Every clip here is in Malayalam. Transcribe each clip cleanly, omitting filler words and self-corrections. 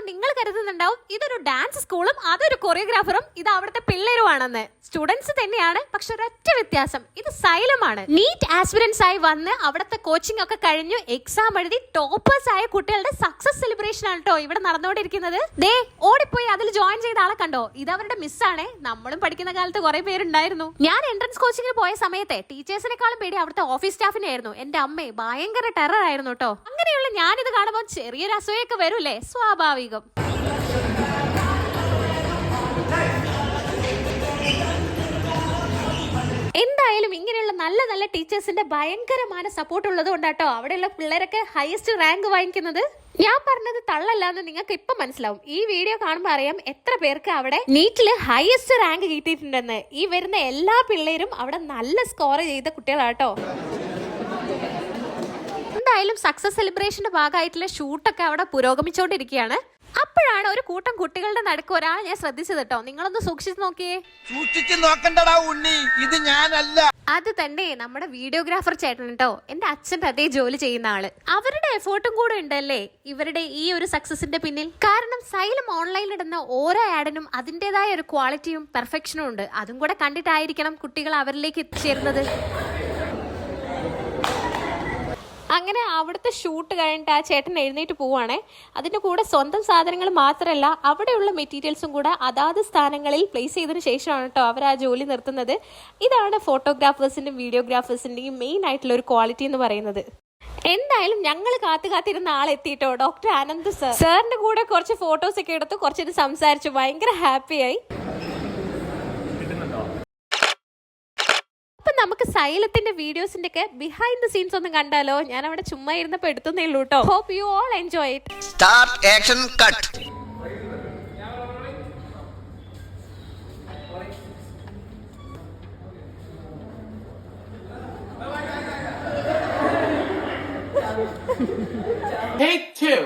നിങ്ങൾ കരുതുന്നുണ്ടാവും ഇതൊരു ഡാൻസ് സ്കൂളും അതൊരു കൊറിയോഗ്രാഫറും ഇത് അവിടുത്തെ പിള്ളേരുമാണെന്ന്. സ്റ്റുഡൻസ് തന്നെയാണ്, പക്ഷെ ഒരൊറ്റ വ്യത്യാസം, ഇത് സൈലമാണ്. നീറ്റ് ആസ്പിരൻസ് ആയി വന്ന് അവിടുത്തെ കോച്ചിങ് ഒക്കെ കഴിഞ്ഞു എക്സാം എഴുതി ടോപ്പേഴ്സ് ആയ കുട്ടികളുടെ സക്സസ് സെലിബ്രേഷൻ ആണ് കേട്ടോ ഇവിടെ നടന്നുകൊണ്ടിരിക്കുന്നത്. ദേ ഓടിപ്പോയി അതിൽ ജോയിൻ ചെയ്ത ആളെ കണ്ടോ? ഇത് അവരുടെ മിസ്സാണ്. നമ്മളും പഠിക്കുന്ന കാലത്ത് കുറെ പേരുണ്ടായിരുന്നു. ഞാൻ എൻട്രൻസ് കോച്ചിങ്ങിന് പോയ സമയത്തെ ടീച്ചേഴ്സിനെക്കാളും പേടി അവിടുത്തെ ഓഫീസ് സ്റ്റാഫിനായിരുന്നു. എന്റെ അമ്മയെ ഭയങ്കര ടെറർ ആയിരുന്നു കേട്ടോ. അങ്ങനെയുള്ള ഞാനിത് കാണുമ്പോൾ ചെറിയൊരു അസൂയൊക്കെ വരൂലേ, സ്വാഭാവികം. എന്തായാലും ഇങ്ങനെയുള്ള നല്ല നല്ല ടീച്ചേഴ്സിന്റെ ഭയങ്കരമായ സപ്പോർട്ട് ഉള്ളത് കൊണ്ടാട്ടോ അവിടെയുള്ള പിള്ളേരൊക്കെ ഹയസ്റ്റ് റാങ്ക് വാങ്ങിക്കുന്നത്. ഞാൻ പറഞ്ഞത് തള്ളല്ലാന്ന് നിങ്ങൾക്ക് ഇപ്പൊ മനസ്സിലാവും. ഈ വീഡിയോ കാണുമ്പോൾ അറിയാം എത്ര പേർക്ക് അവിടെ നീറ്റില് ഹയസ്റ്റ് റാങ്ക് കിട്ടിയിട്ടുണ്ടെന്ന്. ഈ വരുന്ന എല്ലാ പിള്ളേരും അവിടെ നല്ല സ്കോർ ചെയ്ത കുട്ടികളാട്ടോ. എന്തായാലും സക്സസ് സെലിബ്രേഷന്റെ ഭാഗമായിട്ടുള്ള ഷൂട്ടൊക്കെ അവിടെ പുരോഗമിച്ചുകൊണ്ടിരിക്കുകയാണ്. അപ്പോഴാണ് ഒരു കൂട്ടം കുട്ടികളുടെ നടുക്ക് ഒരാൾ ഞാൻ ശ്രദ്ധിച്ചത് കേട്ടോ. നിങ്ങളൊന്ന് സൂക്ഷിച്ചു നോക്കിയേ. സൂക്ഷിച്ചു നോക്കണ്ടടാ ഉണ്ണി, ഇത് ഞാനല്ല. അത് തന്നെ നമ്മുടെ വീഡിയോഗ്രാഫർ ചേട്ടൻ കേട്ടോ. എന്റെ അച്ഛൻ്റെ അതേ ജോലി ചെയ്യുന്ന ആള്. അവരുടെ എഫേർട്ടും കൂടെ ഉണ്ടല്ലേ ഇവരുടെ ഈ ഒരു സക്സസിന്റെ പിന്നിൽ. കാരണം സൈലം ഓൺലൈനിൽ ഇടുന്ന ഓരോ ആഡിനും അതിൻ്റെതായ ഒരു ക്വാളിറ്റിയും പെർഫെക്ഷനും ഉണ്ട്. അതും കൂടെ കണ്ടിട്ടായിരിക്കണം കുട്ടികൾ അവരിലേക്ക് എത്തിച്ചേരുന്നത്. അങ്ങനെ അവിടുത്തെ ഷൂട്ട് കഴിഞ്ഞിട്ട് ആ ചേട്ടൻ എഴുന്നേറ്റ് പോവാണേ. അതിൻ്റെ കൂടെ സ്വന്തം സാധനങ്ങൾ മാത്രമല്ല അവിടെയുള്ള മെറ്റീരിയൽസും കൂടെ അതാത് സ്ഥാനങ്ങളിൽ പ്ലേസ് ചെയ്തതിന് ശേഷമാണ് കേട്ടോ അവർ ആ ജോലി നിർത്തുന്നത്. ഇതാണ് ഫോട്ടോഗ്രാഫേഴ്സിൻ്റെയും വീഡിയോഗ്രാഫേഴ്സിൻ്റെയും മെയിൻ ആയിട്ടുള്ള ഒരു ക്വാളിറ്റി എന്ന് പറയുന്നത്. എന്തായാലും ഞങ്ങൾ കാത്തിരുന്ന ആളെത്തിയിട്ടോ, ഡോക്ടർ ആനന്ദ് സർ. സാറിൻ്റെ കൂടെ കുറച്ച് ഫോട്ടോസൊക്കെ എടുത്ത് കുറച്ചിട്ട് സംസാരിച്ചു. ഭയങ്കര ഹാപ്പിയായി. നമുക്ക് സൈലത്തിന്റെ വീഡിയോസിന്റെ ഒക്കെ ബിഹൈൻഡ് ദ സീൻസ് ഒന്ന് കണ്ടാലോ? ഞാൻ അവിടെ ചുമ്മാ ഇരുന്നപ്പോ എടുത്തേ ഉള്ളൂ കേട്ടോ. Hope you all enjoy it. Start action cut. Take 2.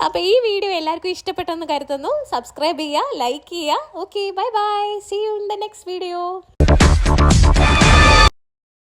അപ്പോൾ ഈ വീഡിയോ എല്ലാവർക്കും ഇഷ്ടപ്പെട്ടെന്ന് കരുതുന്നു. സബ്സ്ക്രൈബ് ചെയ്യുക, ലൈക്ക് ചെയ്യുക. Okay, bye bye. See you in the next video.